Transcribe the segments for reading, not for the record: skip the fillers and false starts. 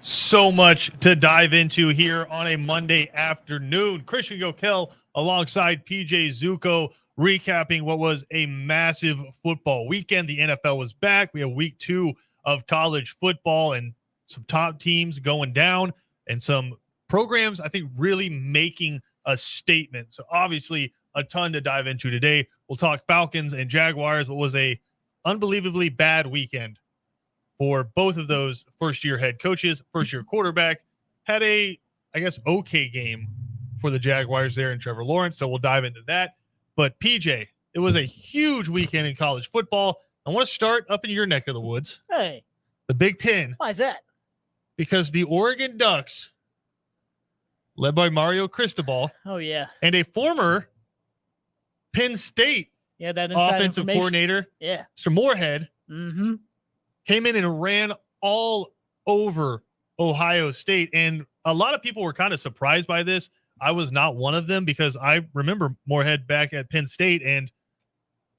So much to dive into here on a Monday afternoon. Christian Gokel alongside PJ Zuko recapping what was a massive football weekend. The NFL was back. We have week 2 of college football and some top teams going down and some programs, I think, really making a statement. So obviously a ton to dive into today. We'll talk Falcons and Jaguars. What was a unbelievably bad weekend for both of those first-year head coaches. First-year quarterback had a, I guess, okay game for the Jaguars there in Trevor Lawrence, so we'll dive into that. But, PJ, it was a huge weekend in college football. I want to start up in your neck of the woods. Hey. The Big Ten. Why is that? Because the Oregon Ducks, led by Mario Cristobal, Oh, yeah. and a former Penn State Yeah, that inside offensive information. coordinator, Yeah. Mr. Moorhead, Mm-hmm. came in and ran all over Ohio State. And a lot of people were kind of surprised by this. I was not one of them because I remember Moorhead back at Penn State, and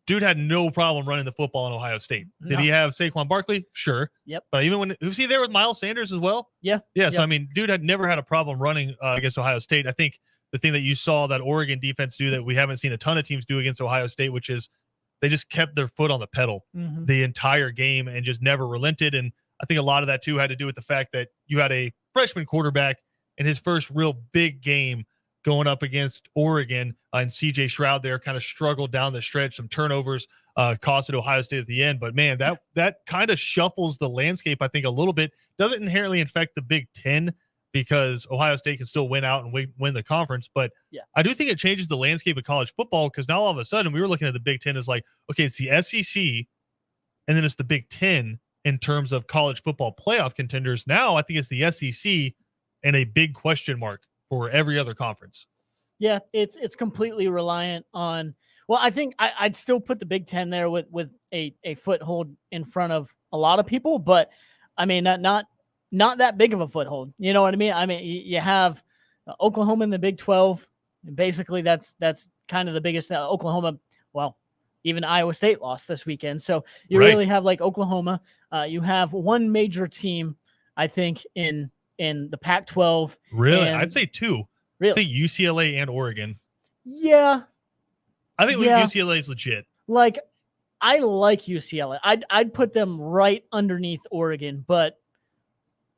dude had no problem running the football in Ohio State. Did he have Saquon Barkley? Sure. Yep. But even when, was he there with Miles Sanders as well? Yeah. Yeah. So, I mean, dude had never had a problem running against Ohio State. I think the thing that you saw that Oregon defense do that we haven't seen a ton of teams do against Ohio State, which is they just kept their foot on the pedal the entire game and just never relented. And I think a lot of that, too, had to do with the fact that you had a freshman quarterback in his first real big game going up against Oregon, and C.J. Stroud there kind of struggled down the stretch. Some turnovers costed Ohio State at the end. But, man, that kind of shuffles the landscape, I think, a little bit. Doesn't inherently affect the Big Ten because Ohio State can still win out and win the conference. But yeah, I do think it changes the landscape of college football because now all of a sudden we were looking at the Big Ten as like, okay, it's the SEC and then it's the Big Ten in terms of college football playoff contenders. Now I think it's the SEC and a big question mark for every other conference. Yeah, it's completely reliant on, well, I think I'd still put the Big Ten there with a foothold in front of a lot of people, but I mean, not that big of a foothold. You know what I mean? I mean, you have Oklahoma in the Big 12. And basically, that's kind of the biggest. Oklahoma, well, even Iowa State lost this weekend. So you really have like Oklahoma. You have one major team, I think, in the Pac-12. Really? I'd say 2. Really? I think UCLA and Oregon. Yeah. I think UCLA is legit. Like, I like UCLA. I'd put them right underneath Oregon, but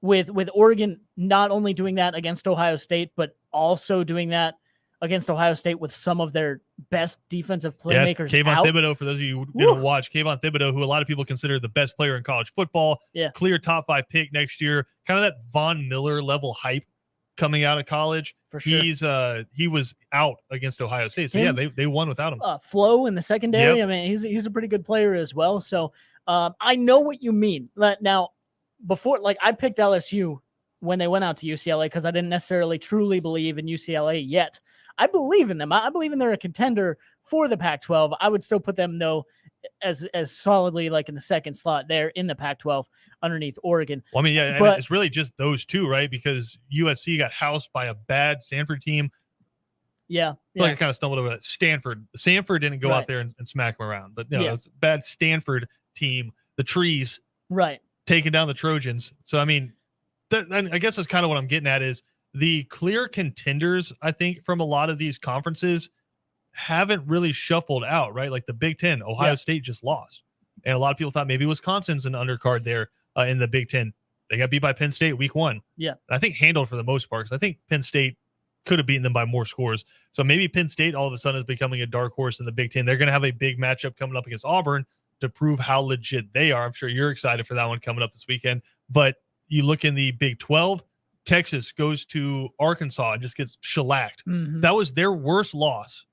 with Oregon not only doing that against Ohio State, but also doing that against Ohio State with some of their best defensive playmakers. Kayvon Thibodeau, for those of you who didn't watch, Kayvon Thibodeau, who a lot of people consider the best player in college football, clear top 5 pick next year, kind of that Von Miller level hype coming out of college. For sure. He was out against Ohio State. So they won without him. Flo in the secondary. I mean, he's a pretty good player as well. So I know what you mean. Now, before, like, I picked LSU when they went out to UCLA because I didn't necessarily truly believe in UCLA yet. I believe in them. I believe in they're a contender for the Pac-12. I would still put them, though, as solidly like in the second slot there in the Pac-12 underneath Oregon. Well, I mean, but it's really just those two, right? Because USC got housed by a bad Stanford team. Yeah. I kind of stumbled over that. Stanford didn't go out there and smack them around. But, it's a bad Stanford team. The Trees. Right. Taking down the Trojans. So, I mean, I guess that's kind of what I'm getting at is the clear contenders, I think, from a lot of these conferences haven't really shuffled out, right? Like the Big Ten, Ohio State just lost. And a lot of people thought maybe Wisconsin's an undercard there in the Big Ten. They got beat by Penn State week 1. Yeah. And I think handled for the most part because I think Penn State could have beaten them by more scores. So maybe Penn State all of a sudden is becoming a dark horse in the Big Ten. They're going to have a big matchup coming up against Auburn to prove how legit they are. I'm sure you're excited for that one coming up this weekend. But you look in the Big 12, Texas goes to Arkansas and just gets shellacked. That was their worst loss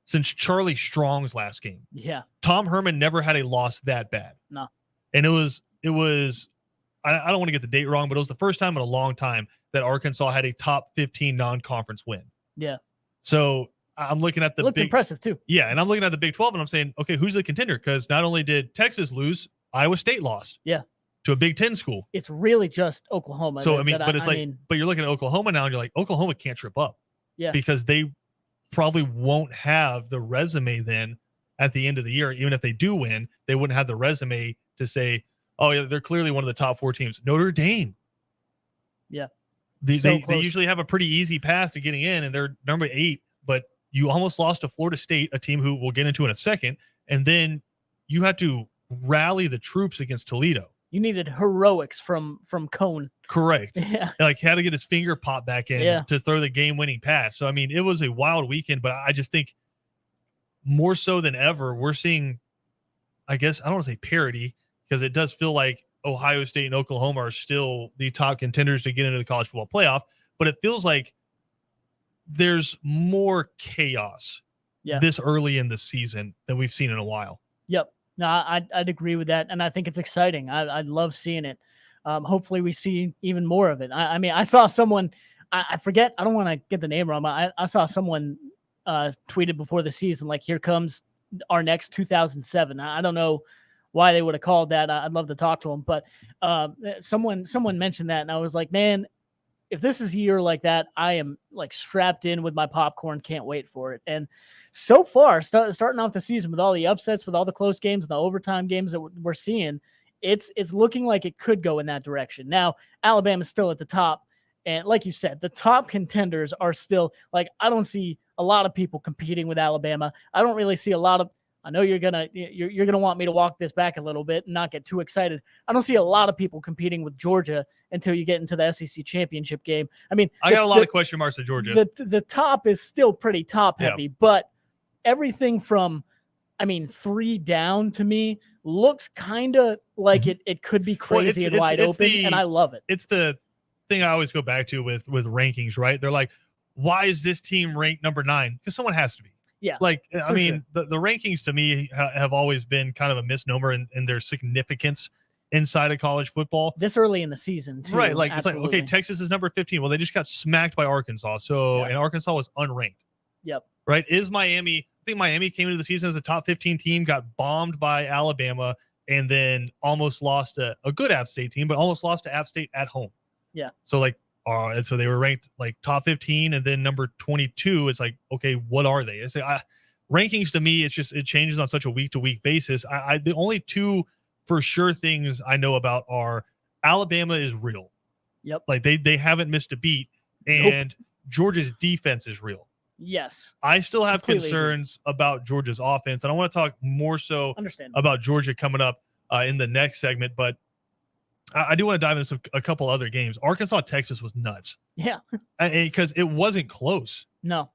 since Charlie Strong's last game. Yeah. Tom Herman never had a loss that bad. No. And it was I don't want to get the date wrong, but it was the first time in a long time that Arkansas had a top 15 non-conference win. Yeah. So I'm looking at the looked impressive too. Yeah, and I'm looking at the Big 12 and I'm saying, okay, who's the contender? Because not only did Texas lose, Iowa State lost. Yeah. To a Big Ten school. It's really just Oklahoma. So but you're looking at Oklahoma now and you're like, Oklahoma can't trip up. Yeah. Because they probably won't have the resume then at the end of the year. Even if they do win, they wouldn't have the resume to say, oh yeah, they're clearly one of the top 4 teams. Notre Dame Yeah. They close. usually have a pretty easy path to getting in, and they're number 8, but you almost lost to Florida State, a team who we'll get into in a second, and then you had to rally the troops against Toledo. You needed heroics from Cone. Correct. Yeah. Like, had to get his finger popped back in to throw the game-winning pass. So, I mean, it was a wild weekend, but I just think more so than ever, we're seeing, I guess, I don't want to say parity, because it does feel like Ohio State and Oklahoma are still the top contenders to get into the college football playoff, but it feels like there's more chaos this early in the season than we've seen in a while. Yep. No, I'd agree with that, and I think it's exciting. I love seeing it. Hopefully we see even more of it. I mean, I saw someone, I forget, I don't want to get the name wrong, but I saw someone tweeted before the season, like, here comes our next 2007. I don't know why they would have called that. I'd love to talk to them, but someone mentioned that, and I was like, man, if this is a year like that, I am like strapped in with my popcorn. Can't wait for it. And so far, starting off the season with all the upsets, with all the close games and the overtime games that we're seeing, it's looking like it could go in that direction. Now, Alabama's still at the top. And like you said, the top contenders are still, like, I don't see a lot of people competing with Alabama. I don't really see a lot of, I know you're gonna want me to walk this back a little bit and not get too excited. I don't see a lot of people competing with Georgia until you get into the SEC championship game. I mean, I got a lot of question marks to Georgia. The top is still pretty top heavy, but everything from, I mean, 3 down to me looks kind of like it could be crazy and wide open, and I love it. It's the thing I always go back to with rankings, right? They're like, why is this team ranked number 9? Because someone has to be. Yeah. Like, I mean, the rankings to me have always been kind of a misnomer in their significance inside of college football. This early in the season, too. Right. Like, absolutely. It's like, okay, Texas is number 15. Well, they just got smacked by Arkansas. So, and Arkansas was unranked. Yep. Right. Is Miami, I think Miami came into the season as a top 15 team, got bombed by Alabama, and then almost lost a good App State team, but almost lost to App State at home. Yeah. So, like, and so they were ranked like top 15, and then number 22 is like, okay, what are they? It's like, rankings to me, it's just, it changes on such a week to week basis. The only 2 for sure things I know about are Alabama is real. Yep. Like, they haven't missed a beat, and Georgia's defense is real. Yes. I still have concerns about Georgia's offense, and I want to talk more so about Georgia coming up in the next segment, but I do want to dive into a couple other games. Arkansas, Texas was nuts. Yeah. Because it wasn't close. No.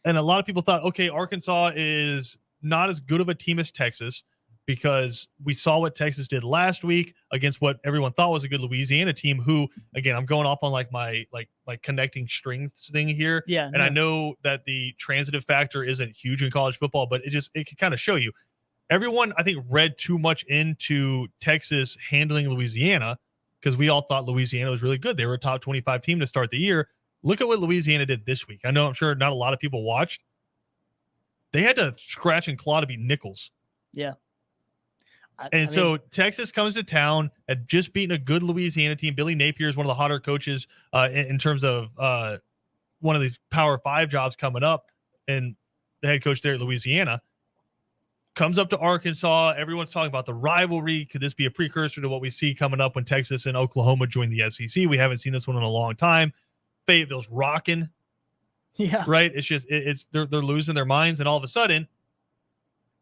And a lot of people thought, okay, Arkansas is not as good of a team as Texas, because we saw what Texas did last week against what everyone thought was a good Louisiana team who, again, I'm going off on like my connecting strengths thing here. Yeah. And I know that the transitive factor isn't huge in college football, but it can kind of show you. Everyone, I think, read too much into Texas handling Louisiana, because we all thought Louisiana was really good. They were a top 25 team to start the year. Look at what Louisiana did this week. I'm sure not a lot of people watched. They had to scratch and claw to beat Nichols. Yeah. So Texas comes to town, had just beaten a good Louisiana team. Billy Napier is one of the hotter coaches in terms of one of these Power 5 jobs coming up, and the head coach there at Louisiana. Comes up to Arkansas. Everyone's talking about the rivalry. Could this be a precursor to what we see coming up when Texas and Oklahoma join the SEC? We haven't seen this one in a long time. Fayetteville's rocking. Yeah. Right? It's just they're losing their minds, and all of a sudden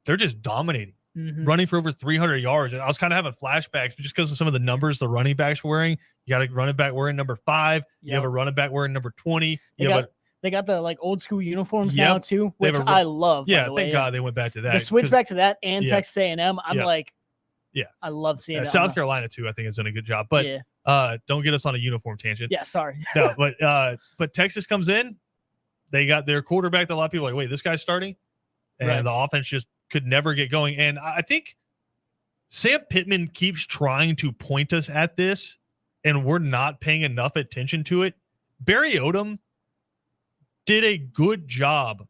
they're just dominating. Mm-hmm. Running for over 300 yards. And I was kind of having flashbacks just because of some of the numbers the running backs were wearing. You got a running back wearing number 5. You have a running back wearing number 20. They got the like old school uniforms now too, which I love. Yeah, thank God they went back to that. The switch back to that and Texas A&M. I'm like, I love seeing that. South Carolina too, I think, has done a good job. But don't get us on a uniform tangent. Yeah, sorry. No, but Texas comes in. They got their quarterback that a lot of people are like, wait, this guy's starting? And the offense just could never get going. And I think Sam Pittman keeps trying to point us at this, and we're not paying enough attention to it. Barry Odom did a good job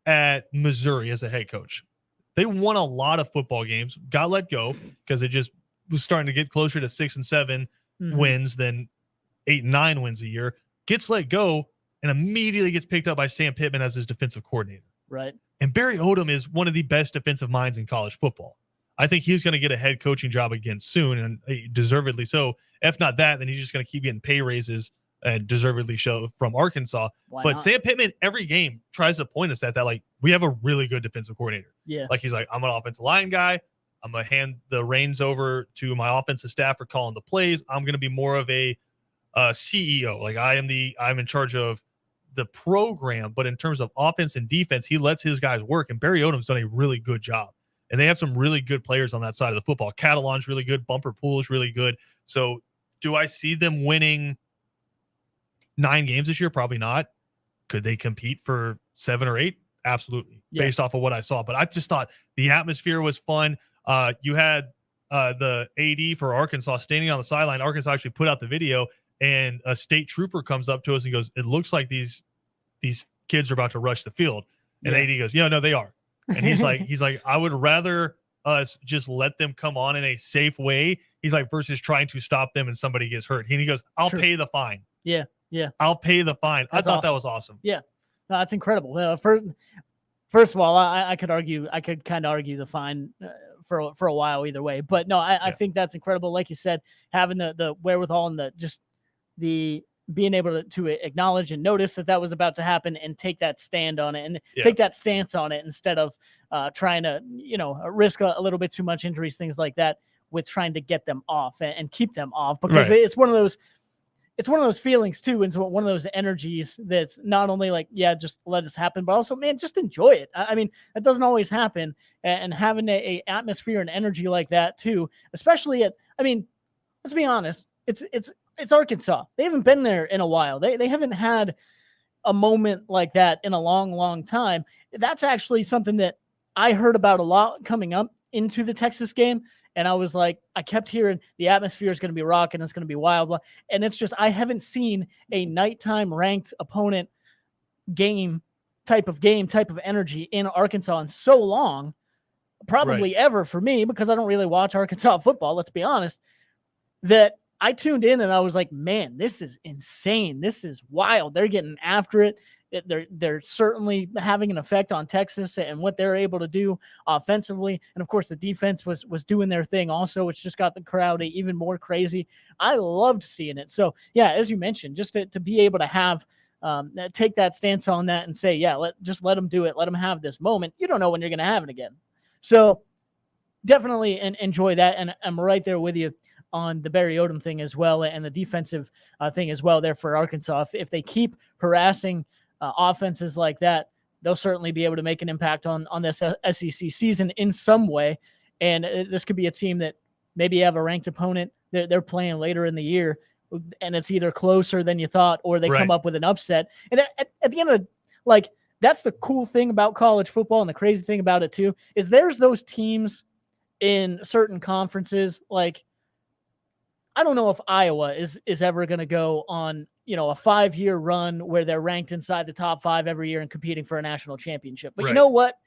at Missouri as a head coach. They won a lot of football games, got let go because it just was starting to get closer to 6 and 7 wins than 8 and 9 wins a year. Gets let go and immediately gets picked up by Sam Pittman as his defensive coordinator. Right. And Barry Odom is one of the best defensive minds in college football. I mean, I think he's going to get a head coaching job again soon, and deservedly so. If not that, then he's just going to keep getting pay raises and deservedly so from Arkansas. Why But not? Sam Pittman every game tries to point us at that, like, we have a really good defensive coordinator. Yeah. Like, he's like, I'm an offensive line guy. I'm going to hand the reins over to my offensive staff for calling the plays. I'm going to be more of a CEO. Like, I'm in charge of the program, but in terms of offense and defense, he lets his guys work. And Barry Odom's done a really good job. And they have some really good players on that side of the football. Catalon's really good. Bumper Pool's really good. So do I see them winning 9 games this year? Probably not. Could they compete for 7 or 8? Absolutely. Yeah. Based off of what I saw. But I just thought the atmosphere was fun. You had the AD for Arkansas standing on the sideline. Arkansas actually put out the video, and a state trooper comes up to us and goes, it looks like these kids are about to rush the field. And Yeah. AD goes, yeah, no, they are. And he's like, I would rather us just let them come on in a safe way. He's like, versus trying to stop them and somebody gets hurt. And he goes, I'll Sure. pay the fine. Yeah. Yeah. I'll pay the fine. That's I thought that awesome. was awesome. No, that's incredible. First of all, I could kind of argue the fine for a while either way. But no, I Yeah. think that's incredible. Like you said, having the wherewithal and the being able to acknowledge and notice that was about to happen and take that stand on it and take that stance on it instead of trying to, risk a little bit too much injuries, things like that, with trying to get them off and keep them off, because Right. it's one of those feelings too. And so one of those energies that's not only like, yeah, just let this happen, but also, man, just enjoy it. I mean, that doesn't always happen. And having a atmosphere and energy like that too, especially let's be honest, it's Arkansas. They haven't been there in a while. They haven't had a moment like that in a long, long time. That's actually something that I heard about a lot coming up into the Texas game. And I was like, I kept hearing the atmosphere is going to be rocking. It's going to be wild. And it's just, I haven't seen a nighttime ranked opponent type of energy in Arkansas in so long, probably ever for me, because I don't really watch Arkansas football. Let's be honest, that I tuned in and I was like, man, this is insane. This is wild. They're getting after it. They're certainly having an effect on Texas and what they're able to do offensively. And of course, the defense was doing their thing also, which just got the crowd even more crazy. I loved seeing it. So yeah, as you mentioned, just to be able to have take that stance on that and say, yeah, let them do it. Let them have this moment. You don't know when you're going to have it again. So definitely enjoy that. And I'm right there with you on the Barry Odom thing as well, and the defensive thing as well there for Arkansas. If they keep harassing offenses like that, they'll certainly be able to make an impact on this SEC season in some way. And this could be a team that maybe have a ranked opponent they're playing later in the year, and it's either closer than you thought, or they come up with an upset. And at the end of that's the cool thing about college football, and the crazy thing about it too, is there's those teams in certain conferences. Like, I don't know if Iowa is ever going to go on, a 5-year run where they're ranked inside the top 5 every year and competing for a national championship. But you know what?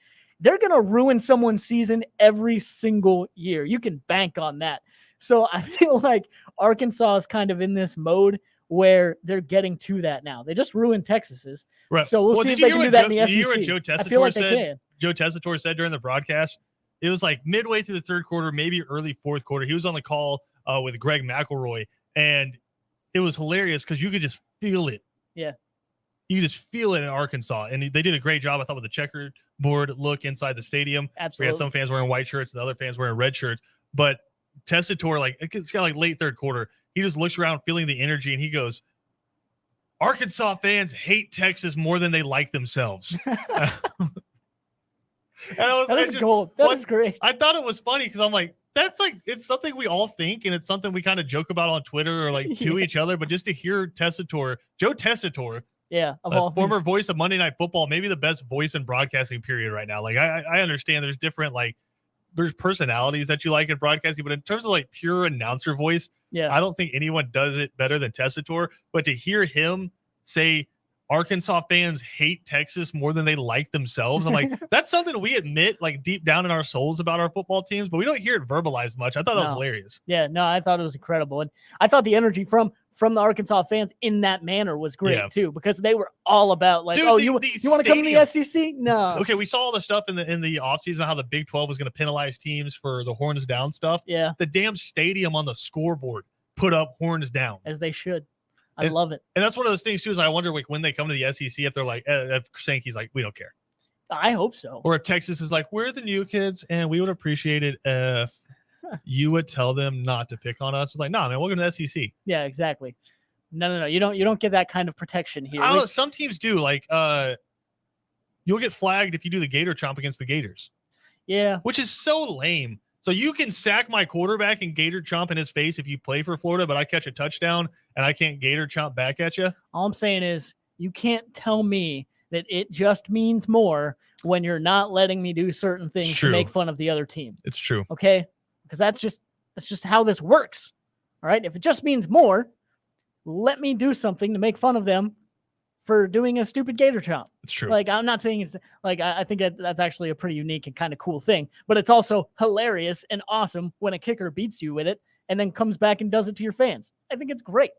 They're going to ruin someone's season every single year. You can bank on that. So I feel like Arkansas is kind of in this mode where they're getting to that now. They just ruined Texas's. Right. So we'll see if they can do that in the SEC. Did you hear what Joe Tessitore I feel like they can. Joe Tessitore said during the broadcast? It was like midway through the third quarter, maybe early fourth quarter. He was on the call with Greg McElroy, and it was hilarious because you could just feel it. Yeah. You just feel it in Arkansas. And they did a great job, I thought, with the checkerboard look inside the stadium. Absolutely. We had some fans wearing white shirts and other fans wearing red shirts. But Tessitore, it's kind of like late third quarter, he just looks around feeling the energy, and he goes, Arkansas fans hate Texas more than they like themselves. And that is gold. That is great. I thought it was funny because I'm like, it's something we all think, and it's something we kind of joke about on Twitter or to each other. But just to hear Tessitore, Joe Tessitore, former voice of Monday Night Football, maybe the best voice in broadcasting period right now. Like, I understand there's different, there's personalities that you like in broadcasting, but in terms of pure announcer voice, I don't think anyone does it better than Tessitore. But to hear him say Arkansas fans hate Texas more than they like themselves, I'm like, that's something we admit deep down in our souls about our football teams, but we don't hear it verbalized much. I thought that was hilarious. Yeah, no, I thought it was incredible. And I thought the energy from from the Arkansas fans in that manner was great Yeah. too, because they were all about like, Dude, oh, the you want to come to the stadium. SEC? No. Okay, we saw all the stuff in the offseason about how the Big 12 was going to penalize teams for the horns down stuff. Yeah, The damn stadium on the scoreboard put up horns down. as they should. I And- love it. And that's one of those things too. Is I wonder like when they come to the SEC if they're like, if Sankey's like, we don't care, I hope so. or if Texas is like, we're the new kids and we would appreciate it if you would tell them not to pick on us. It's like, nah, man, welcome to the SEC. Yeah, exactly. No. You don't get that kind of protection here. I don't know. Some teams do. Like, you'll get flagged if you do the Gator chomp against the Gators, Yeah, which is so lame. So you can sack my quarterback and Gator chomp in his face if you play for Florida, but I catch a touchdown and I can't Gator chomp back at you. all I'm saying is you can't tell me that it just means more when you're not letting me do certain things to True. make fun of the other team. It's true. Okay? Because that's just how this works. All right? If it just means more, let me do something to make fun of them for doing a stupid Gator chomp. It's true. Like, I'm not saying it's like, I think that's actually a pretty unique and kind of cool thing, but it's also hilarious and awesome when a kicker beats you with it and then comes back and does it to your fans. I think it's great.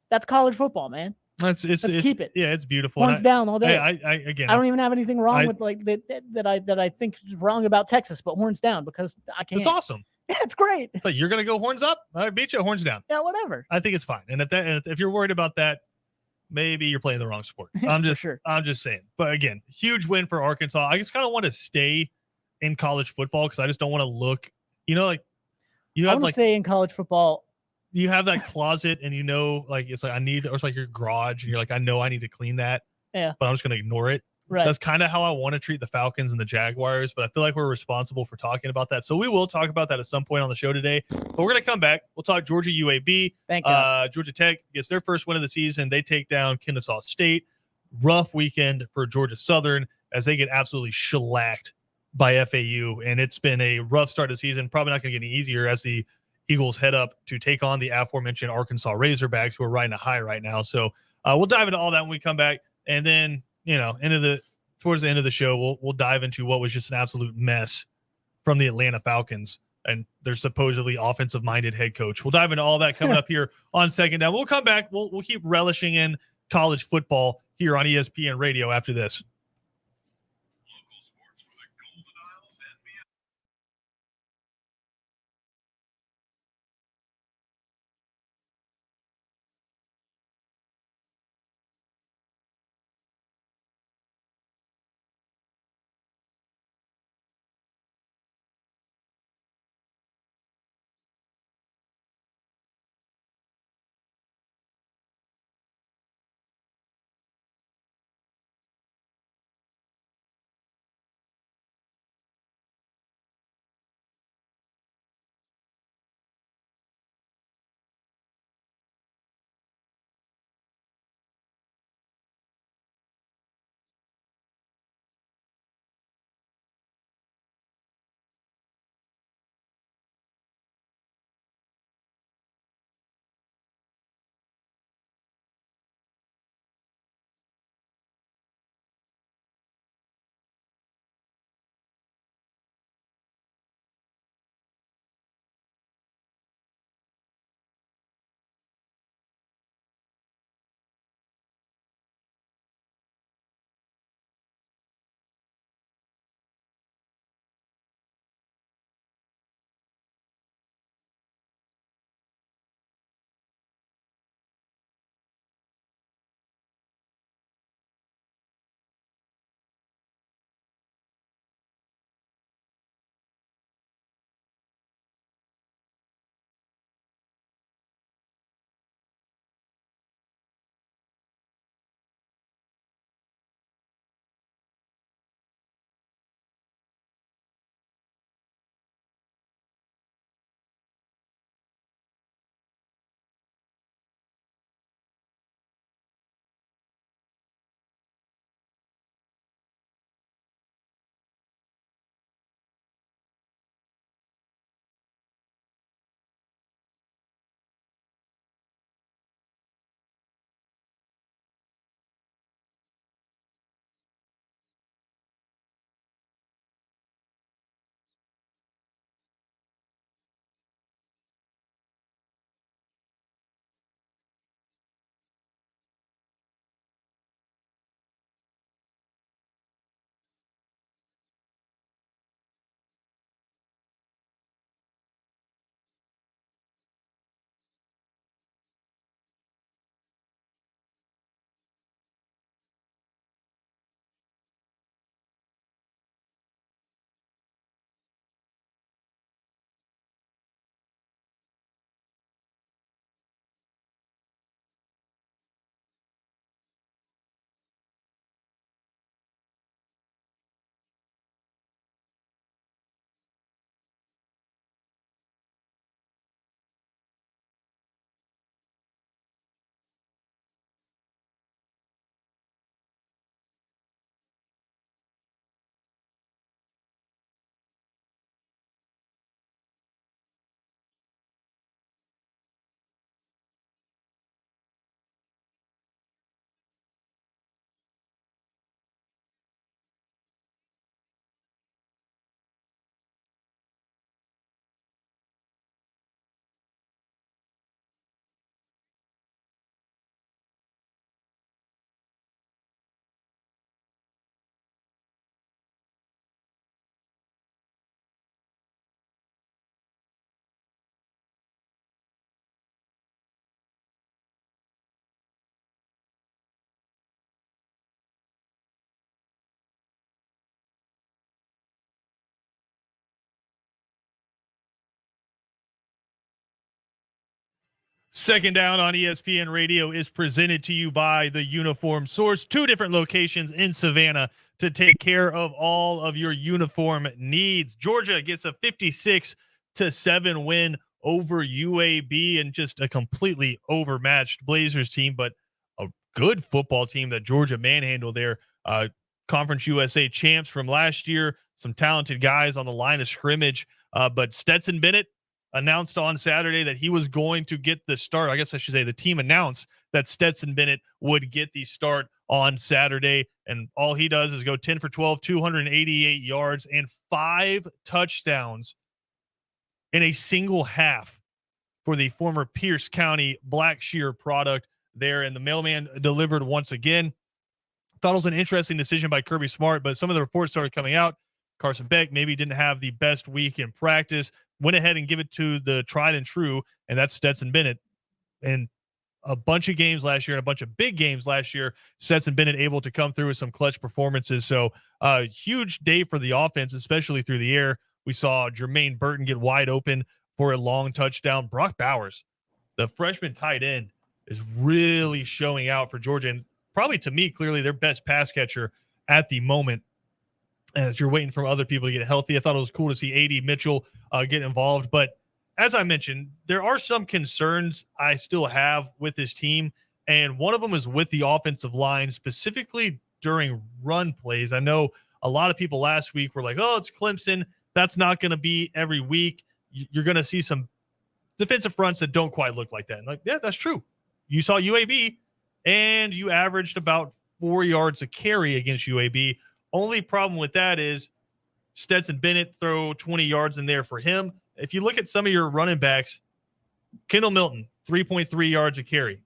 That's college football, man. Let's keep it. Yeah, it's beautiful. Horns down all day. Again, I don't even have anything wrong I- with like that I think is wrong about Texas, but horns down because I can't. it's awesome. Yeah, it's great. It's like you're gonna go horns up. I beat you, horns down. Yeah, whatever. I think it's fine. And if you're worried about that, maybe you're playing the wrong sport. I'm For just sure. I'm just saying. But again, huge win for Arkansas. I just kind of want to stay in college football because I just don't want to look. Like you I have want to like say in college football, you have that closet and like it's like I need, or it's like your garage and you're like I know I need to clean that. Yeah. But I'm just gonna ignore it. right? That's kind of how I want to treat the Falcons and the Jaguars, but I feel like we're responsible for talking about that. So we will talk about that at some point on the show today. But we're going to come back. We'll talk Georgia UAB. Thank God. Georgia Tech gets their first win of the season. They take down Kennesaw State. Rough weekend for Georgia Southern as they get absolutely shellacked by FAU. And it's been a rough start to the season. Probably not going to get any easier as the Eagles head up to take on the aforementioned Arkansas Razorbacks, who are riding a high right now. So we'll dive into all that when we come back. And then, towards the end of the show, we'll dive into what was just an absolute mess from the Atlanta Falcons and their supposedly offensive-minded head coach. We'll dive into all that coming up here on Second Down. We'll come back. We'll keep relishing in college football here on ESPN Radio after this. Second Down on ESPN Radio is presented to you by the Uniform Source. 2 different locations in Savannah to take care of all of your uniform needs. Georgia gets a 56-7 win over UAB, and just a completely overmatched Blazers team, but a good football team that Georgia manhandled there. Conference USA champs from last year, some talented guys on the line of scrimmage, but Stetson Bennett announced on Saturday that he was going to get the start. I guess I should say the team announced that Stetson Bennett would get the start on Saturday, and all he does is go 10 for 12, 288 yards, and 5 touchdowns in a single half for the former Pierce County Blackshear product there, and the mailman delivered once again. Thought it was an interesting decision by Kirby Smart, but some of the reports started coming out. Carson Beck maybe didn't have the best week in practice, went ahead and give it to the tried and true, and that's Stetson Bennett. And a bunch of games last year and a bunch of big games last year, Stetson Bennett able to come through with some clutch performances. So a huge day for the offense, especially through the air. We saw Jermaine Burton get wide open for a long touchdown. Brock Bowers, the freshman tight end, is really showing out for Georgia, and probably, to me, clearly their best pass catcher at the moment. As you're waiting for other people to get healthy, I thought it was cool to see A.D. Mitchell get involved. But as I mentioned, there are some concerns I still have with this team, and one of them is with the offensive line, specifically during run plays. I know a lot of people last week were like, oh, it's Clemson. That's not going to be every week. You're going to see some defensive fronts that don't quite look like that. And like, yeah, that's true. You saw UAB, and you averaged about 4 yards a carry against UAB. Only problem with that is Stetson Bennett throw 20 yards in there for him. If you look at some of your running backs, Kendall Milton, 3.3 yards a carry.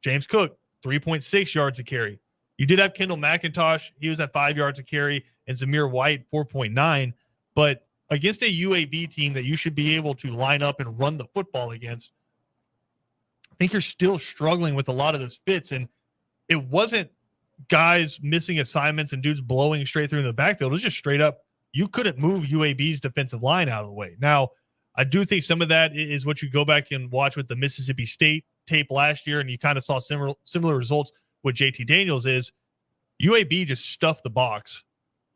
James Cook, 3.6 yards a carry. You did have Kendall McIntosh. He was at 5 yards a carry, and Zamir White, 4.9. But against a UAB team that you should be able to line up and run the football against, I think you're still struggling with a lot of those fits. And it wasn't guys missing assignments and dudes blowing straight through in the backfield. It was just straight up, you couldn't move UAB's defensive line out of the way. Now, I do think some of that is what you go back and watch with the Mississippi State tape last year, and you kind of saw similar results with JT Daniels. Is UAB just stuffed the box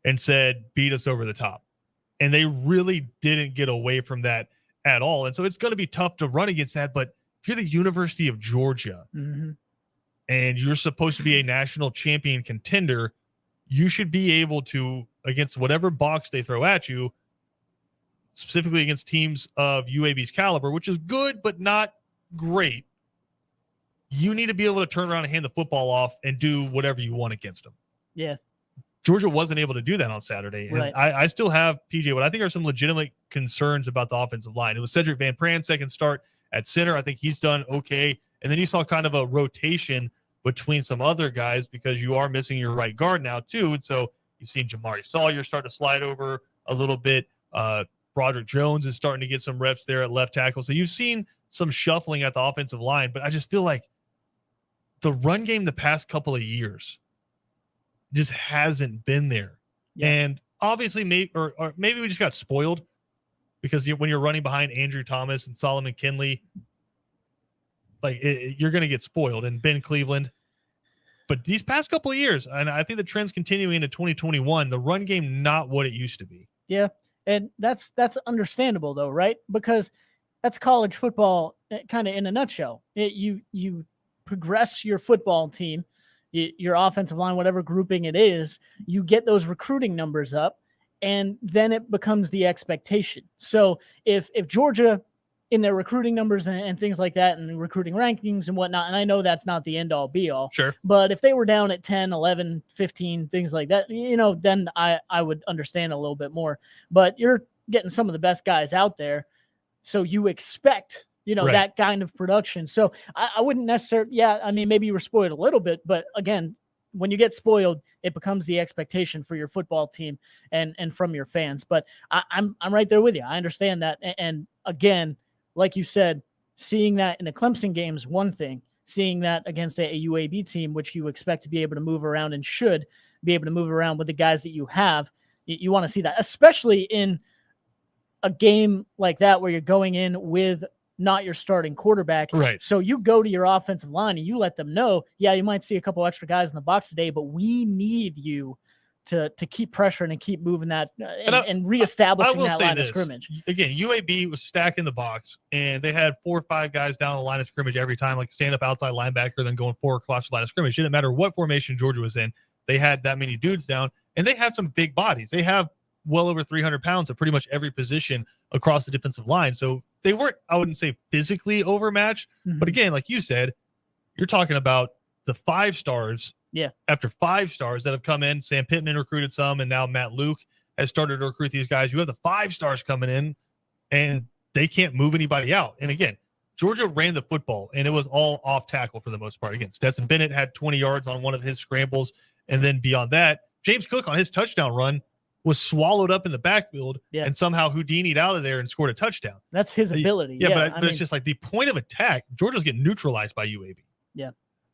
and said, beat us over the top. And they really didn't get away from that at all. And so it's going to be tough to run against that. But if you're the University of Georgia, and you're supposed to be a national champion contender, you should be able to, against whatever box they throw at you, specifically against teams of UAB's caliber, which is good but not great, you need to be able to turn around and hand the football off and do whatever you want against them. Yeah. Georgia wasn't able to do that on Saturday. And right. I still have, PJ, what I think are some legitimate concerns about the offensive line. It was Cedric Van Pran, second start at center. I think he's done okay. And then you saw kind of a rotation between some other guys because you are missing your right guard now too. And so you've seen Jamari Sawyer start to slide over a little bit. Broderick Jones is starting to get some reps there at left tackle. So you've seen some shuffling at the offensive line, but I just feel like the run game the past couple of years just hasn't been there. Yeah. And obviously maybe we just got spoiled because when you're running behind Andrew Thomas and Solomon Kinley, you're going to get spoiled, and Ben Cleveland. But these past couple of years, and I think the trend's continuing into 2021, the run game not what it used to be. Yeah, and that's understandable though, right? Because that's college football kind of in a nutshell. You progress your football team, your offensive line, whatever grouping it is, you get those recruiting numbers up, and then it becomes the expectation. So if Georgia, in their recruiting numbers and things like that, and recruiting rankings and whatnot, and I know that's not the end all be all, sure, but if they were down at 10, 11, 15, things like that, then I would understand a little bit more. But you're getting some of the best guys out there, so you expect, right, that kind of production. So I wouldn't necessarily, maybe you were spoiled a little bit, but again, when you get spoiled, it becomes the expectation for your football team and from your fans. But I'm right there with you. I understand that. And again, like you said, seeing that in the Clemson game is one thing. Seeing that against a UAB team, which you expect to be able to move around and should be able to move around with the guys that you have, you want to see that, especially in a game like that where you're going in with not your starting quarterback. Right. So you go to your offensive line and you let them know, yeah, you might see a couple extra guys in the box today, but we need you to keep pressuring and keep moving that and reestablishing that line of scrimmage. Again, UAB was stacking the box, and they had 4 or 5 guys down the line of scrimmage every time, like stand up outside linebacker, then going 4 across the line of scrimmage. It didn't matter what formation Georgia was in. They had that many dudes down, and they had some big bodies. They have well over 300 pounds at pretty much every position across the defensive line. So they weren't, I wouldn't say physically overmatched, but again, like you said, you're talking about the 5 stars. Yeah. After 5 stars that have come in, Sam Pittman recruited some, and now Matt Luke has started to recruit these guys. You have the 5 stars coming in, and they can't move anybody out. And again, Georgia ran the football, and it was all off tackle for the most part. Again, Stetson Bennett had 20 yards on one of his scrambles, and then beyond that, James Cook on his touchdown run was swallowed up in the backfield and somehow Houdini'd out of there and scored a touchdown. That's his ability. Yeah, but it's just like the point of attack, Georgia's getting neutralized by UAB. Yeah.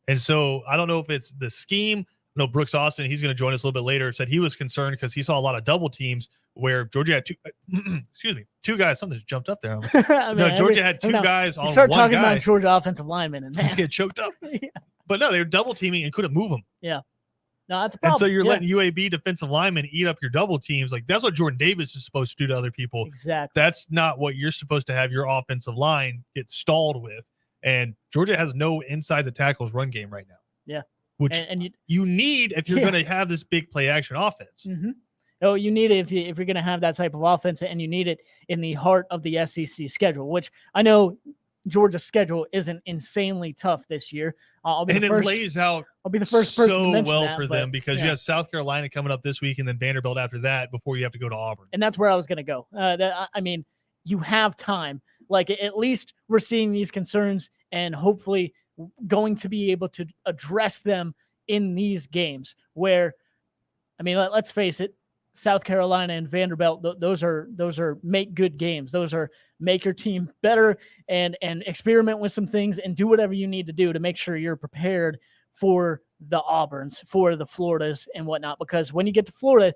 And so I don't know if it's the scheme. No, Brooks Austin, he's going to join us a little bit later, said he was concerned because he saw a lot of double teams where Georgia had 2 guys. Something just jumped up there. Georgia had 2 guys on one guy. Start talking about Georgia offensive linemen and just get choked up. But no, they were double teaming and couldn't move them. Yeah. No, that's a problem. And so you're letting UAB defensive linemen eat up your double teams. Like, that's what Jordan Davis is supposed to do to other people. Exactly. That's not what you're supposed to have your offensive line get stalled with. And Georgia has no inside the tackles run game right now. Yeah. Which you need if you're going to have this big play action offense. Mm-hmm. Oh, you need it if you're going to have that type of offense, and you need it in the heart of the SEC schedule, which I know Georgia's schedule isn't insanely tough this year. It lays out I'll be the first person to mention well for them because you have South Carolina coming up this week and then Vanderbilt after that before you have to go to Auburn. And that's where I was going to go. You have time. Like, at least we're seeing these concerns and hopefully going to be able to address them in these games where, let's face it, South Carolina and Vanderbilt, those are make good games. Those are make your team better and experiment with some things and do whatever you need to do to make sure you're prepared for the Auburns, for the Floridas and whatnot. Because when you get to Florida,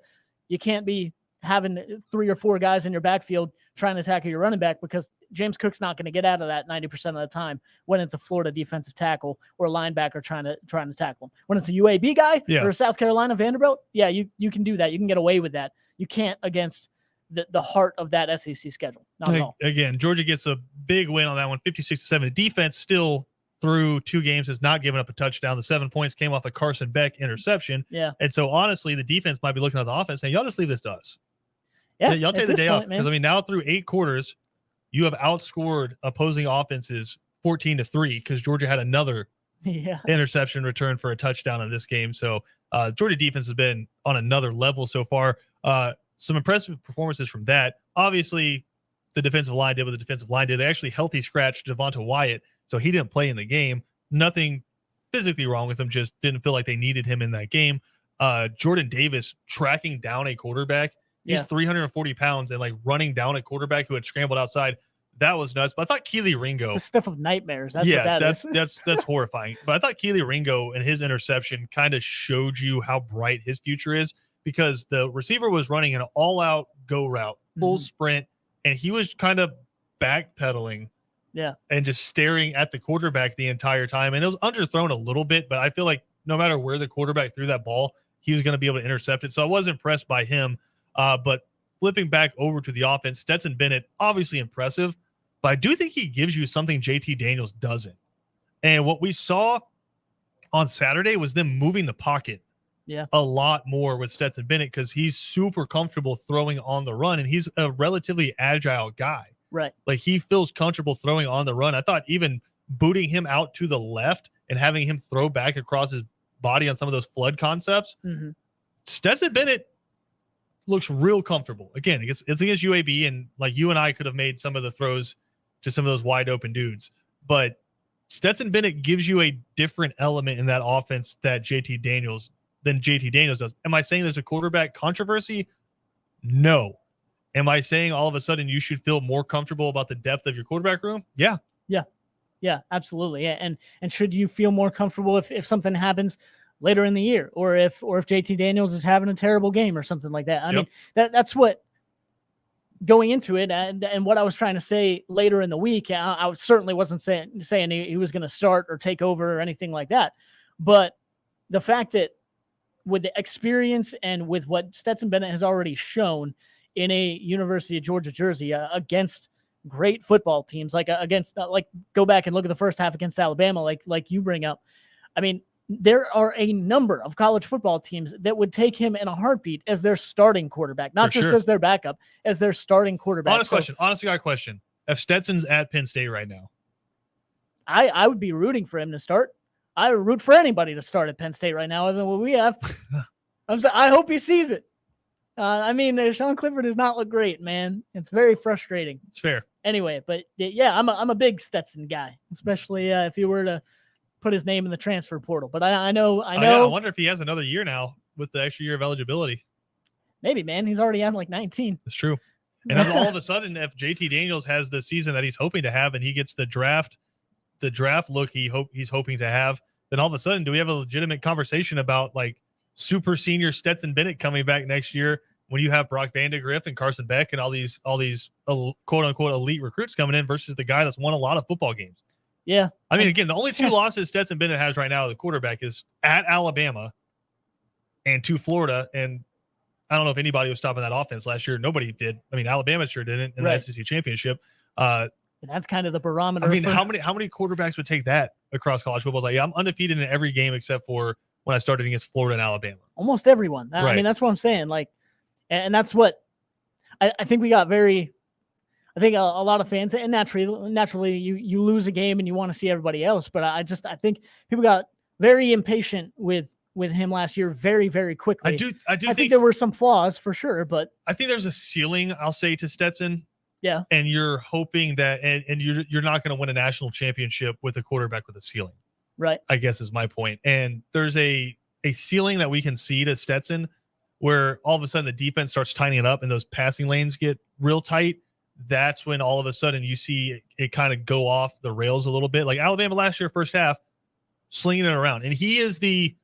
you can't be having 3 or 4 guys in your backfield trying to tackle your running back, because James Cook's not going to get out of that 90% of the time when it's a Florida defensive tackle or linebacker trying to tackle him. When it's a UAB guy or a South Carolina Vanderbilt, you can do that. You can get away with that. You can't against the heart of that SEC schedule. Not at all. Again, Georgia gets a big win on that one, 56-7. The defense still through 2 games has not given up a touchdown. The 7 points came off a Carson Beck interception. Yeah. And so honestly, the defense might be looking at the offense saying, y'all just leave this to us. Yeah, y'all take the day off. Because now through 8 quarters, you have outscored opposing offenses 14-3 because Georgia had another interception return for a touchdown in this game. So Georgia defense has been on another level so far. Some impressive performances from that. Obviously, the defensive line did what the defensive line did. They actually healthy scratched Devonta Wyatt, so he didn't play in the game. Nothing physically wrong with him, just didn't feel like they needed him in that game. Jordan Davis tracking down a quarterback. He's 340 pounds and like running down a quarterback who had scrambled outside. That was nuts. But I thought Keely Ringo. It's the stuff of nightmares. That's what that is. That's horrifying. But I thought Keely Ringo and his interception kind of showed you how bright his future is, because the receiver was running an all-out go route, full sprint, and he was kind of backpedaling. Yeah. And just staring at the quarterback the entire time. And it was underthrown a little bit, but I feel like no matter where the quarterback threw that ball, he was going to be able to intercept it. So I was impressed by him. But flipping back over to the offense, Stetson Bennett, obviously impressive, but I do think he gives you something JT Daniels doesn't. And what we saw on Saturday was them moving the pocket a lot more with Stetson Bennett, because he's super comfortable throwing on the run, and he's a relatively agile guy. Right. Like, he feels comfortable throwing on the run. I thought even booting him out to the left and having him throw back across his body on some of those flood concepts, Stetson Bennett looks real comfortable. Again, it's against UAB, and like you and I could have made some of the throws to some of those wide open dudes, but Stetson Bennett gives you a different element in that offense than JT Daniels does. Am I saying there's a quarterback controversy? No. Am I saying all of a sudden you should feel more comfortable about the depth of your quarterback room? Yeah. Yeah, absolutely. Yeah. And should you feel more comfortable if something happens later in the year, or if JT Daniels is having a terrible game or something like that? I mean, that's what going into it, and what I was trying to say later in the week, I certainly wasn't saying he was going to start or take over or anything like that. But the fact that with the experience and with what Stetson Bennett has already shown in a University of Georgia jersey against great football teams, like go back and look at the first half against Alabama, like you bring up. I mean, there are a number of college football teams that would take him in a heartbeat as their starting quarterback, not just as their backup, as their starting quarterback. Honestly, got a question. If Stetson's at Penn State right now, I would be rooting for him to start. I would root for anybody to start at Penn State right now other than what we have. I hope he sees it. I mean, Sean Clifford does not look great, man. It's very frustrating. It's fair. Anyway, but yeah, I'm a big Stetson guy, especially if he were to put his name in the transfer portal. But I know. Oh, yeah, I wonder if he has another year now with the extra year of eligibility. Maybe, man. He's already at like 19. That's true. And then all of a sudden, if JT Daniels has the season that he's hoping to have, and he gets the draft look he's hoping to have, then all of a sudden, do we have a legitimate conversation about like super senior Stetson Bennett coming back next year when you have Brock Vandagriff and Carson Beck and all these quote unquote elite recruits coming in versus the guy that's won a lot of football games? Yeah. I mean, again, the only two losses Stetson Bennett has right now, the quarterback, is at Alabama and to Florida. And I don't know if anybody was stopping that offense last year. Nobody did. I mean, Alabama sure didn't in the SEC championship. That's kind of the barometer. I mean, how many quarterbacks would take that across college football? It's like, yeah, I'm undefeated in every game except for when I started against Florida and Alabama. Almost everyone. Right. I mean, that's what I'm saying. Like, and that's what I think we got very. I think a lot of fans, and naturally, you lose a game and you want to see everybody else. But I think people got very impatient with him last year, very, very quickly. I think there were some flaws for sure, but I think there's a ceiling, I'll say, to Stetson. Yeah, and you're hoping that, and you're not going to win a national championship with a quarterback with a ceiling, right? I guess is my point. And there's a ceiling that we can see to Stetson, where all of a sudden the defense starts tightening up and those passing lanes get real tight. That's when all of a sudden you see it kind of go off the rails a little bit. Like Alabama last year, first half, slinging it around. And he is the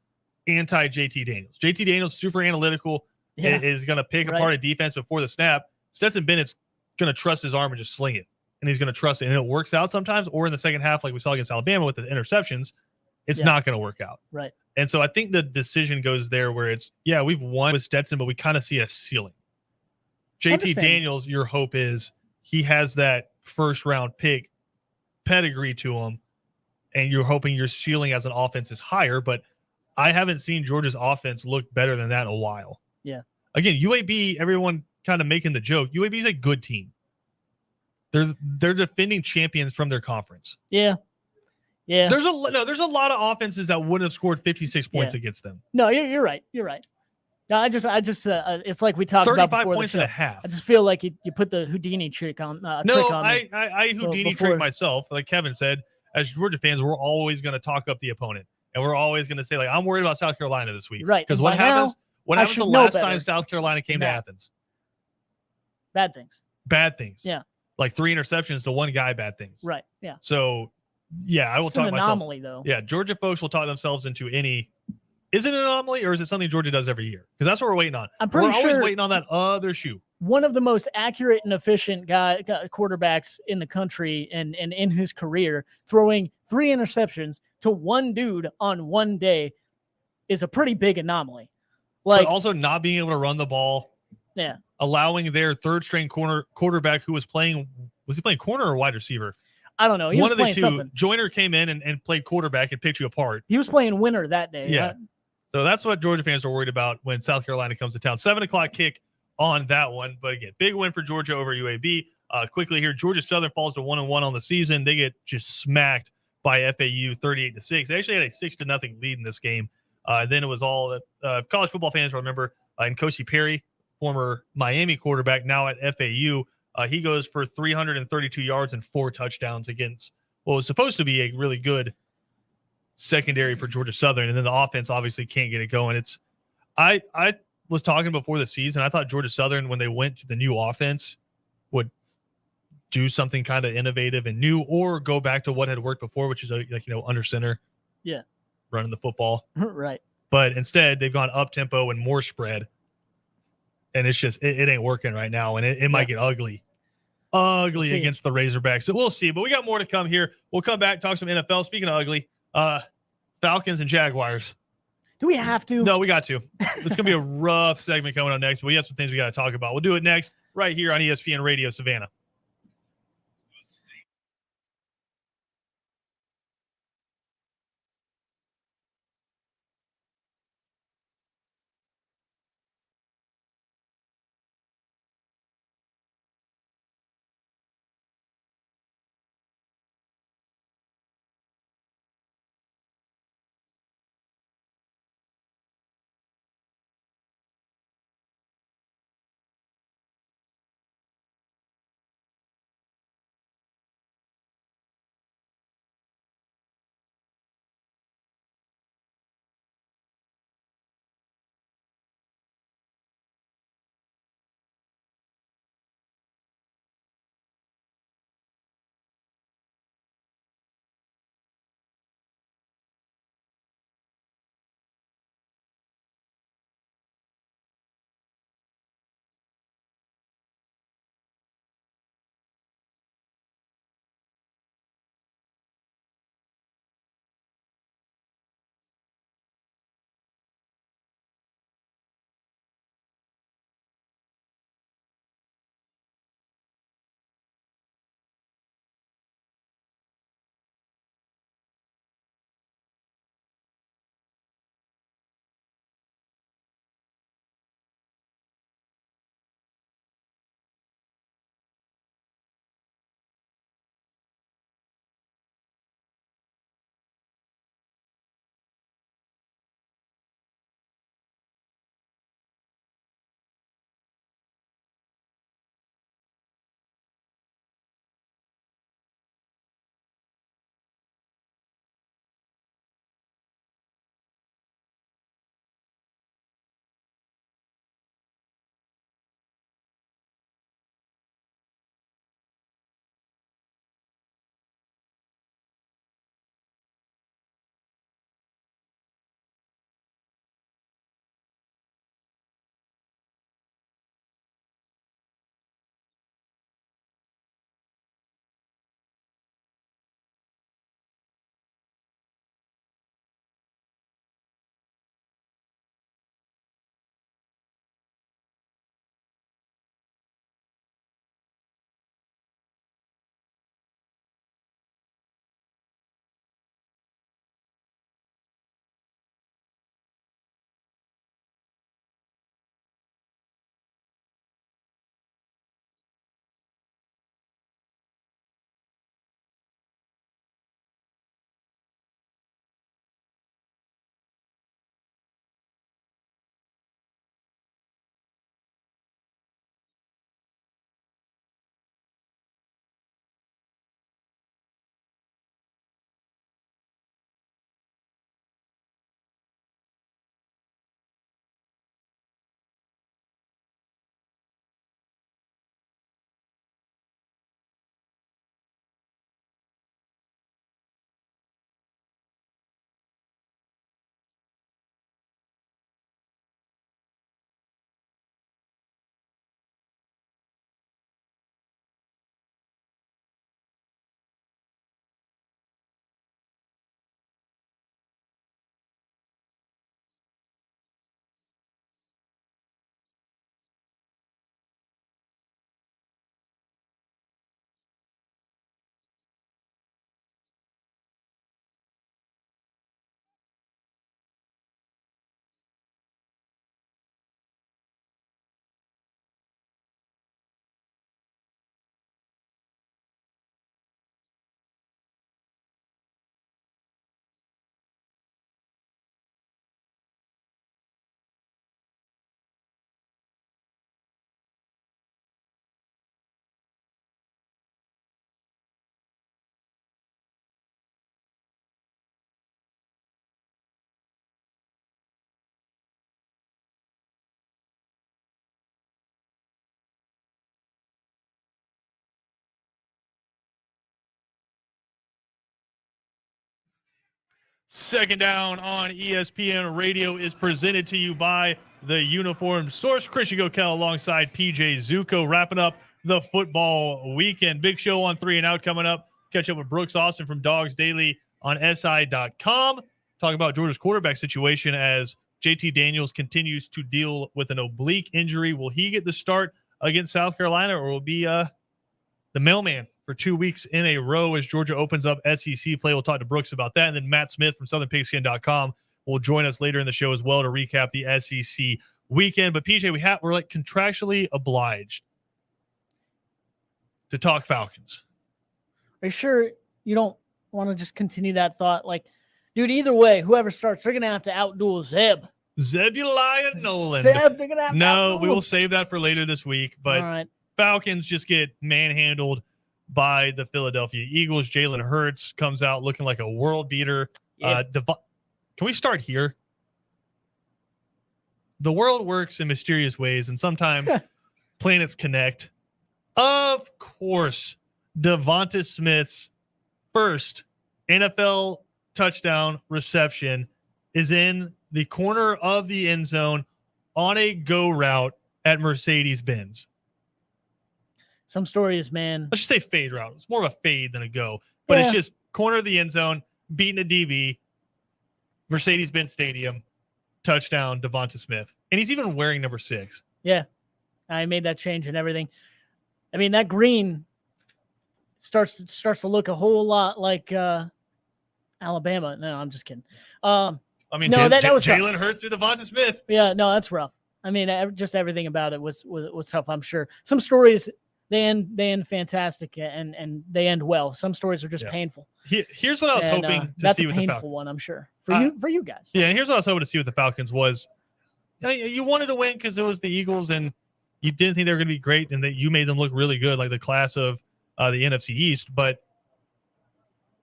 anti-JT Daniels. JT Daniels, super analytical, is going to pick apart a defense before the snap. Stetson Bennett's going to trust his arm and just sling it. And he's going to trust it. And it works out sometimes. Or in the second half, like we saw against Alabama with the interceptions, it's not going to work out. Right. And so I think the decision goes there where it's, we've won with Stetson, but we kind of see a ceiling. JT Daniels, your hope is he has that first round pick pedigree to him, and you're hoping your ceiling as an offense is higher. But I haven't seen Georgia's offense look better than that in a while. Yeah. Again, UAB, everyone kind of making the joke. UAB is a good team. They're defending champions from their conference. Yeah. Yeah. There's a lot of offenses that wouldn't have scored 56 points against them. No, you're right. You're right. No, I just, it's like we talked about before 35 points and a half. I just feel like you put the Houdini trick on. I Houdini trick myself. Like Kevin said, as Georgia fans, we're always going to talk up the opponent, and we're always going to say, like, I'm worried about South Carolina this week, right? Because what happens the last time South Carolina came to Athens? Bad things. Bad things. Yeah. Like 3 interceptions to one guy. Bad things. Right. Yeah. So, I will talk myself. It's an anomaly, though. Yeah, Georgia folks will talk themselves into any. Is it an anomaly, or is it something Georgia does every year? Because that's what we're waiting on. We're always waiting on that other shoe. One of the most accurate and efficient quarterbacks in the country and in his career, throwing 3 interceptions to one dude on one day is a pretty big anomaly. But also not being able to run the ball. Yeah. Allowing their third-string quarterback who was he playing corner or wide receiver? I don't know. One of the two. Something. Joyner came in and played quarterback and picked you apart. He was playing winner that day. Yeah. So that's what Georgia fans are worried about when South Carolina comes to town. 7:00 kick on that one. But again, big win for Georgia over UAB. Quickly here, Georgia Southern falls to 1-1 on the season. They get just smacked by FAU 38-6. They actually had a 6-0 lead in this game. Then it was all college football fans remember. And Kosi Perry, former Miami quarterback, now at FAU. He goes for 332 yards and 4 touchdowns against what was supposed to be a really good secondary for Georgia Southern. And then the offense obviously can't get it going. I was talking before the season. I thought Georgia Southern, when they went to the new offense, would do something kind of innovative and new, or go back to what had worked before, which is under center. Yeah. Running the football. Right. But instead they've gone up tempo and more spread. and it's just it ain't working right now, and it might get ugly against the Razorbacks. So we'll see. But we got more to come here. We'll come back, talk some NFL. Speaking of ugly, Falcons and Jaguars. Do we have to? No, we got to. It's gonna be a rough segment coming up next, but we have some things we got to talk about. We'll do it next, right here on ESPN Radio Savannah. Second Down on ESPN Radio is presented to you by the uniform source. Christian Gokel alongside PJ Zuko, wrapping up the football weekend. Big show on 3 and Out coming up. Catch up with Brooks Austin from Dogs Daily on SI.com. Talk about Georgia's quarterback situation as JT Daniels continues to deal with an oblique injury. Will he get the start against South Carolina, or will be the mailman for 2 weeks in a row as Georgia opens up SEC play? We'll talk to Brooks about that. And then Matt Smith from SouthernPigskin.com will join us later in the show as well to recap the SEC weekend. But PJ, we're like contractually obliged to talk Falcons. Are you sure you don't want to just continue that thought? Like, dude, either way, whoever starts, they're going to have to outduel Zeb. Zebulon Nolan. Zeb, they're going to have to No, outduel we will him. save that for later this week. But All right. Falcons just get manhandled by the Philadelphia Eagles. Jalen Hurts comes out looking like a world beater. Yeah. Can we start here? The world works in mysterious ways, and sometimes planets connect. Of course, Devonta Smith's first NFL touchdown reception is in the corner of the end zone on a go route at Mercedes-Benz. Some stories, man. Let's just say fade route. It's more of a fade than a go, but it's Yeah. just corner of the end zone, beating a DB, Mercedes-Benz Stadium, touchdown, Devonta Smith. And he's even wearing number 6. Yeah. I made that change and everything. I mean, that green starts to look a whole lot like Alabama. No, I'm just kidding. I mean, No, that was tough. Jalen Hurts to Devonta Smith. Yeah, no, that's rough. I mean, just everything about it was tough, I'm sure. Some stories, they end fantastic and they end well. Some stories are just Yeah. painful. Here's what I was And, hoping to that's see a with the painful Falcons. one, I'm sure. For you guys. Yeah, and here's what I was hoping to see with the Falcons was you wanted to win because it was the Eagles and you didn't think they were going to be great and that you made them look really good, like the class of the NFC East. But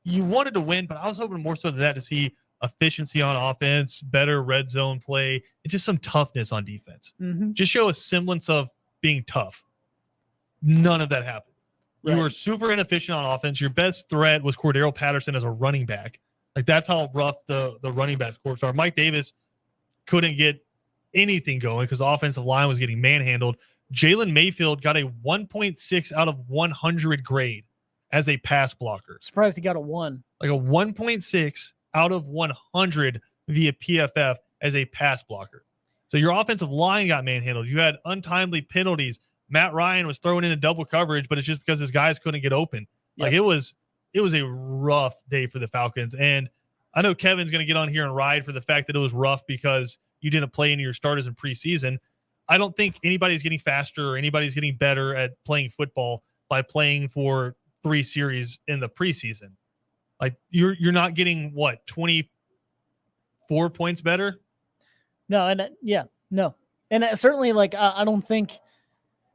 you wanted to win, but I was hoping more so than that to see efficiency on offense, better red zone play, and just some toughness on defense. Mm-hmm. Just show a semblance of being tough. None of that happened. You Right. were super inefficient on offense. Your best threat was Cordero Patterson as a running back. Like, that's how rough the running backs corps are. Mike Davis couldn't get anything going because the offensive line was getting manhandled. Jalen Mayfield got a 1.6 out of 100 grade as a pass blocker. Surprised he got a 1. Like a 1.6 out of 100 via PFF as a pass blocker. So your offensive line got manhandled. You had untimely penalties. Matt Ryan was throwing into double coverage, but it's just because his guys couldn't get open. Yep. Like, it was a rough day for the Falcons. And I know Kevin's going to get on here and ride for the fact that it was rough because you didn't play any of your starters in preseason. I don't think anybody's getting faster or anybody's getting better at playing football by playing for 3 series in the preseason. Like, you're not getting 24 points better. No, and no. And certainly, like, I don't think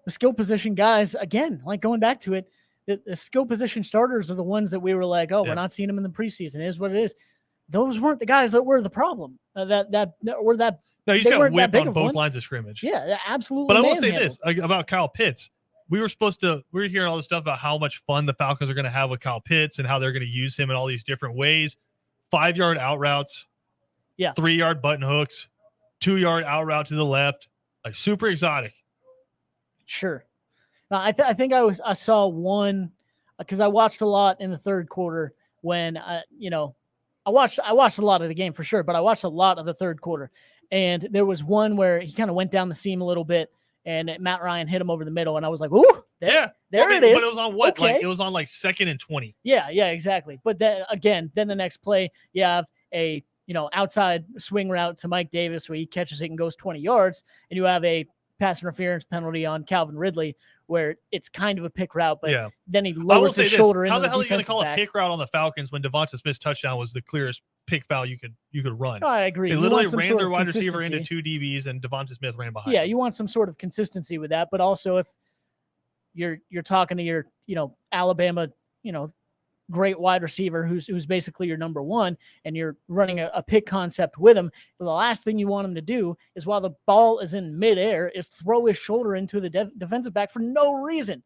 the skill position guys, again, like going back to it, the skill position starters are the ones that we were like, oh, Yeah. we're not seeing them in the preseason. It is what it is. Those weren't the guys that were the problem. that were that. No, you They just got weren't that whipped big on of both one. lines of scrimmage. Yeah, absolutely. But I will say manhandled. this about Kyle Pitts. We were hearing all this stuff about how much fun the Falcons are going to have with Kyle Pitts and how they're going to use him in all these different ways. 5-yard out routes. Yeah. 3-yard button hooks. 2-yard out route to the left. Like, super exotic. Sure. Now, I think I saw one because I watched a lot in the third quarter when I watched a lot of the game for sure, but I watched a lot of the third quarter, and there was one where he kind of went down the seam a little bit, and Matt Ryan hit him over the middle, and I was like, "Ooh, there it is." But it was on what? Okay. Like, it was on like 2nd and 20. Yeah, exactly. But then again, the next play, you have a outside swing route to Mike Davis where he catches it and goes 20 yards, and you have a pass interference penalty on Calvin Ridley where it's kind of a pick route, but Yeah. then he I will lowers say his this. shoulder How into the hell are you going to defensive call back. a pick route on the Falcons when Devonta Smith's touchdown was the clearest pick foul you could run? No, I agree. They You literally want some ran sort their of wide receiver into consistency. 2 DBs and Devonta Smith ran behind. Yeah, him. you want some sort of consistency with that, but also if you're talking to your Alabama great wide receiver who's basically your number one, and you're running a pick concept with him, the last thing you want him to do is, while the ball is in midair, is throw his shoulder into the defensive back for no reason.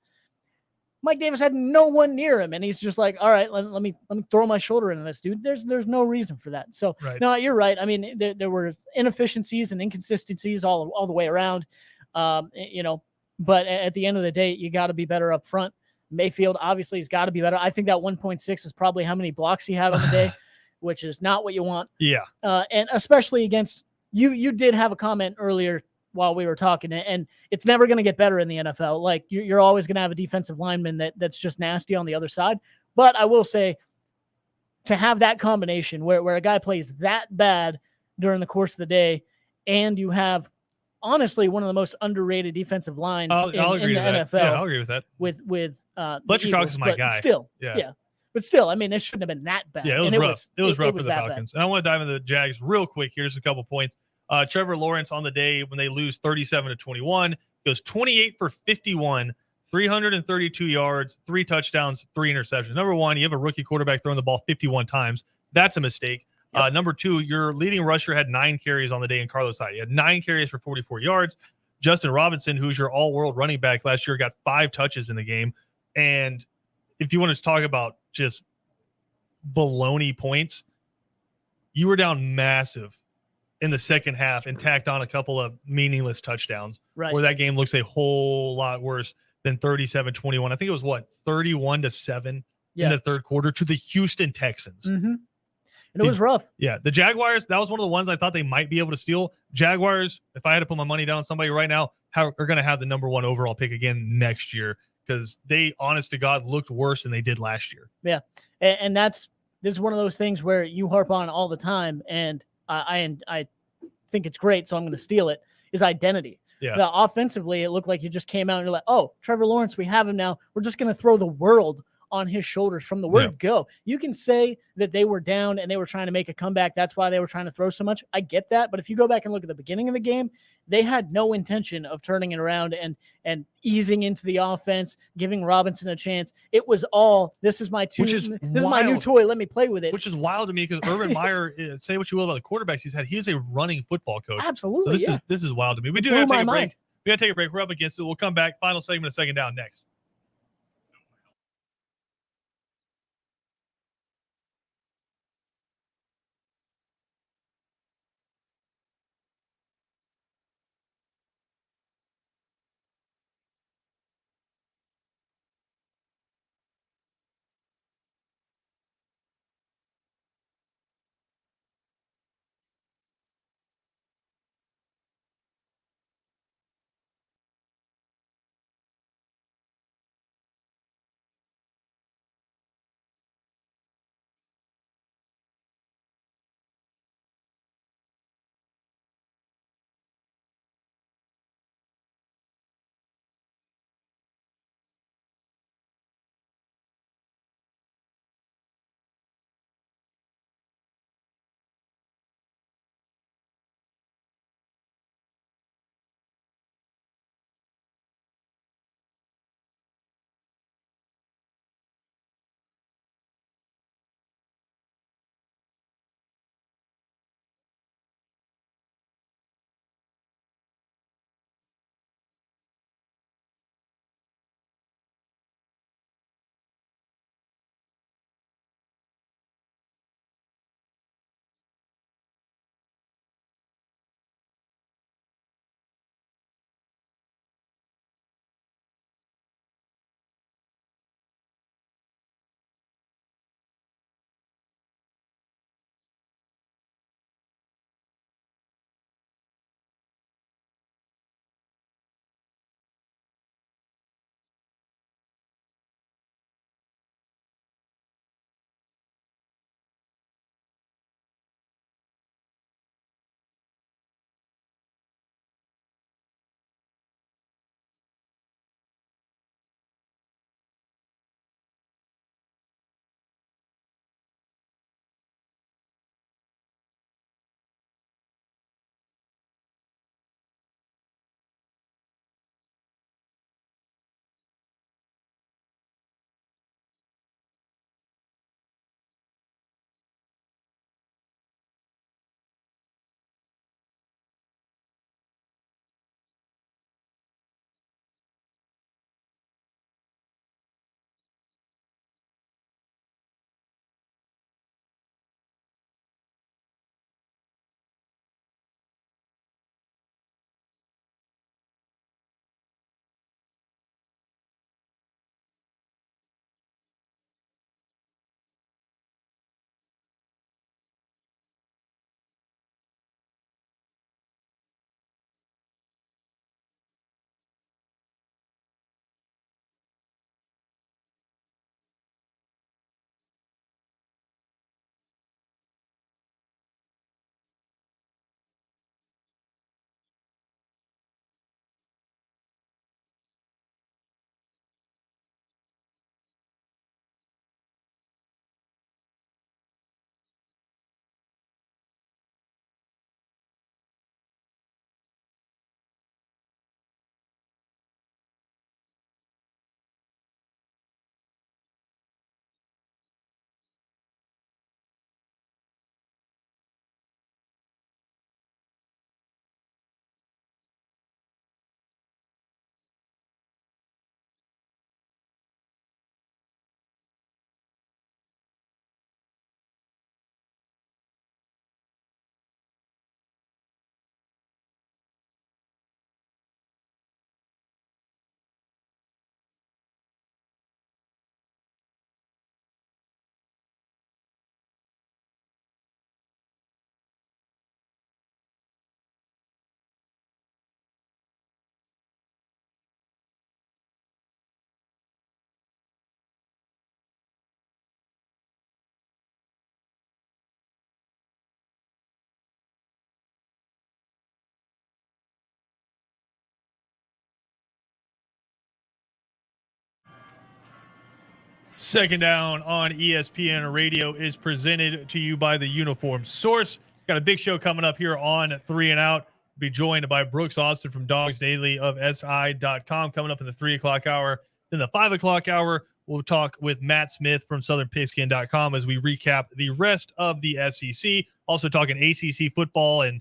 Mike Davis had no one near him, and he's just like, all right, let me throw my shoulder into this, dude. There's no reason for that. So Right. no, you're right. I mean, there were inefficiencies and inconsistencies all the way around. You know, but at the end of the day, you got to be better up front. Mayfield obviously has got to be better. I think that 1.6 is probably how many blocks he had on the day, which is not what you want. Yeah. And especially against you. You did have a comment earlier while we were talking, and it's never going to get better in the NFL. Like you're always going to have a defensive lineman that's just nasty on the other side. But I will say, to have that combination where a guy plays that bad during the course of the day, and you have honestly one of the most underrated defensive lines I'll in agree the with that. NFL. Yeah, I'll agree with that. With Fletcher the Cox Eagles, is my but guy. Still, Yeah. But still, I mean, it shouldn't have been that bad. Yeah, it was and rough. It was rough for the that Falcons. bad. And I want to dive into the Jags real quick. Here's a couple points. Trevor Lawrence on the day when they lose 37-21 goes 28 for 51, 332 yards, 3 touchdowns, 3 interceptions. Number one, you have a rookie quarterback throwing the ball 51 times. That's a mistake. Yep. Number two, your leading rusher had 9 carries on the day in Carlos Hyde. He had 9 carries for 44 yards. Justin Robinson, who's your all-world running back last year, got 5 touches in the game. And if you want to talk about just baloney points, you were down massive in the second half and tacked on a couple of meaningless touchdowns, Right. where that game looks a whole lot worse than 37-21. I think it was 31-7 in the third quarter to the Houston Texans. Mm-hmm. And it was rough. Yeah. The Jaguars, that was one of the ones I thought they might be able to steal. Jaguars, if I had to put my money down on somebody right now, are going to have the number 1 overall pick again next year, because they, honest to God, looked worse than they did last year. Yeah. And this is one of those things where you harp on all the time, and I think it's great, so I'm going to steal it, is identity. Yeah. Now, offensively, it looked like you just came out and you're like, oh, Trevor Lawrence, we have him now. We're just going to throw the world on his shoulders from the word go. You can say that they were down and they were trying to make a comeback. That's why they were trying to throw so much. I get that. But if you go back and look at the beginning of the game, they had no intention of turning it around and easing into the offense, giving Robinson a chance. It was all, this is my is my new toy. Let me play with it. Which is wild to me, because Urban Meyer, say what you will about the quarterbacks he's had, he is a running football coach. Absolutely. So this is wild to me. We do have to take a break. We got to take a break. We're up against it. We'll come back. Final segment of Second Down next. Second Down on ESPN Radio is presented to you by the Uniform Source. Got a big show coming up here on 3 and Out. Be joined by Brooks Austin from Dogs Daily of SI.com coming up in the 3 o'clock hour. Then the 5 o'clock hour, we'll talk with Matt Smith from SouthernPigskin.com as we recap the rest of the SEC. Also talking ACC football. And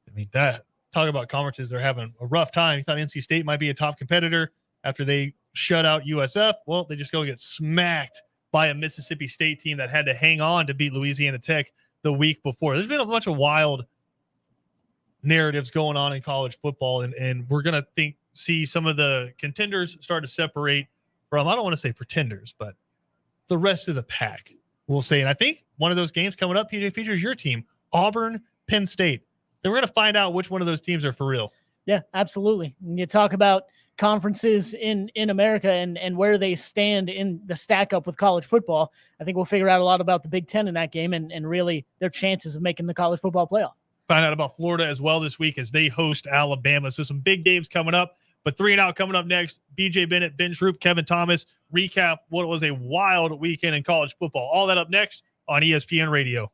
I mean, talk about conferences, they're having a rough time. You thought NC State might be a top competitor after they shut out USF. Well, they just go get smacked by a Mississippi State team that had to hang on to beat Louisiana Tech the week before. There's been a bunch of wild narratives going on in college football, and we're going to see some of the contenders start to separate from, I don't want to say pretenders, but the rest of the pack, we'll say. And I think one of those games coming up, PJ, features your team, Auburn, Penn State. Then we're going to find out which one of those teams are for real. Yeah, absolutely. When you talk about conferences in America and where they stand in the stack up with college football, I think we'll figure out a lot about the Big Ten in that game and really their chances of making the college football playoff. Find out about Florida as well this week as they host Alabama. So some big games coming up, but 3 and Out coming up next. BJ Bennett, Ben Shroop, Kevin Thomas recap what was a wild weekend in college football. All that up next on ESPN Radio.